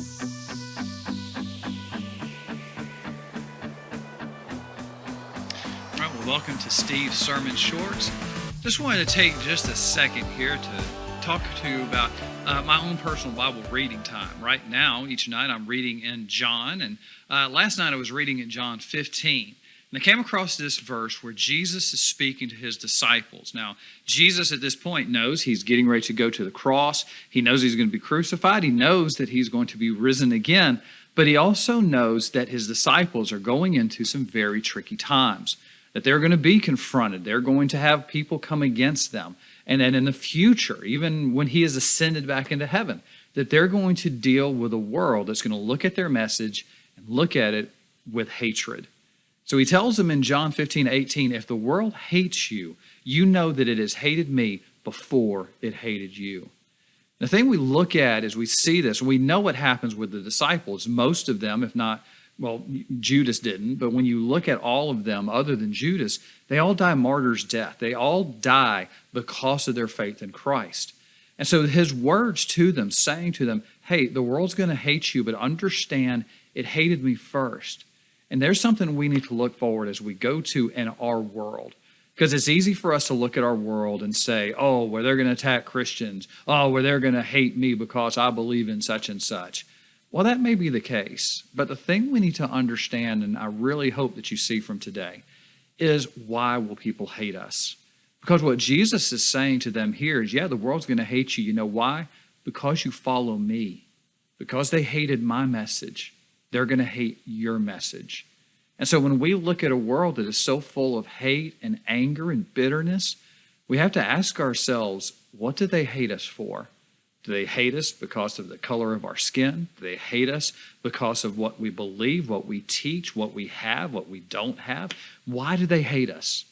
All right, well, welcome to Steve's Sermon Shorts. Just wanted to take just a second here to talk to you about my own personal Bible reading time. Right now, each night I'm reading in John, and last night I was reading in John 15. And I came across this verse where Jesus is speaking to his disciples. Now, Jesus at this point knows he's getting ready to go to the cross. He knows he's going to be crucified. He knows that he's going to be risen again. But he also knows that his disciples are going into some very tricky times, that they're going to be confronted. They're going to have people come against them. And then in the future, even when he is ascended back into heaven, that they're going to deal with a world that's going to look at their message and look at it with hatred. So he tells them in John 15:18, if the world hates you, you know that it has hated me before it hated you. The thing we look at as we see this, we know what happens with the disciples. Most of them, if not, well, Judas didn't, but when you look at all of them other than Judas, they all die a martyr's death. They all die because of their faith in Christ. And so his words to them, saying to them, hey, the world's going to hate you, but understand it hated me first. And there's something we need to look forward as we go to in our world. Because it's easy for us to look at our world and say, oh, well, they're going to attack Christians. Oh, well, they're going to hate me because I believe in such and such. Well, that may be the case. But the thing we need to understand, and I really hope that you see from today, is why will people hate us? Because what Jesus is saying to them here is, yeah, the world's going to hate you. You know why? Because you follow me. Because they hated my message. They're going to hate your message. And so when we look at a world that is so full of hate and anger and bitterness, we have to ask ourselves, what do they hate us for? Do they hate us because of the color of our skin? Do they hate us because of what we believe, what we teach, what we have, what we don't have? Why do they hate us?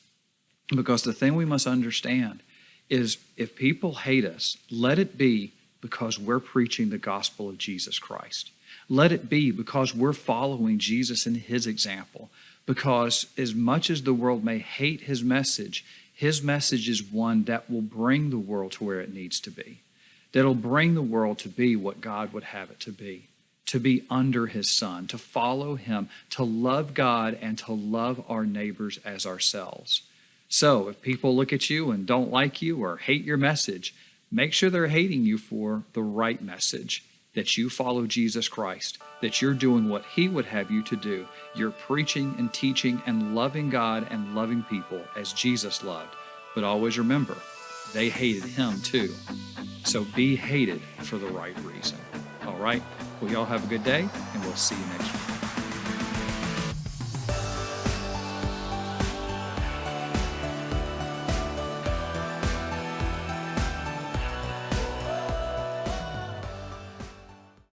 Because the thing we must understand is if people hate us, let it be because we're preaching the gospel of Jesus Christ. Let it be because we're following Jesus and his example. Because as much as the world may hate his message is one that will bring the world to where it needs to be. That'll bring the world to be what God would have it to be under his Son, to follow him, to love God, and to love our neighbors as ourselves. So if people look at you and don't like you or hate your message, make sure they're hating you for the right message, that you follow Jesus Christ, that you're doing what he would have you to do. You're preaching and teaching and loving God and loving people as Jesus loved. But always remember, they hated him too. So be hated for the right reason. All right? Well, y'all have a good day, and we'll see you next week.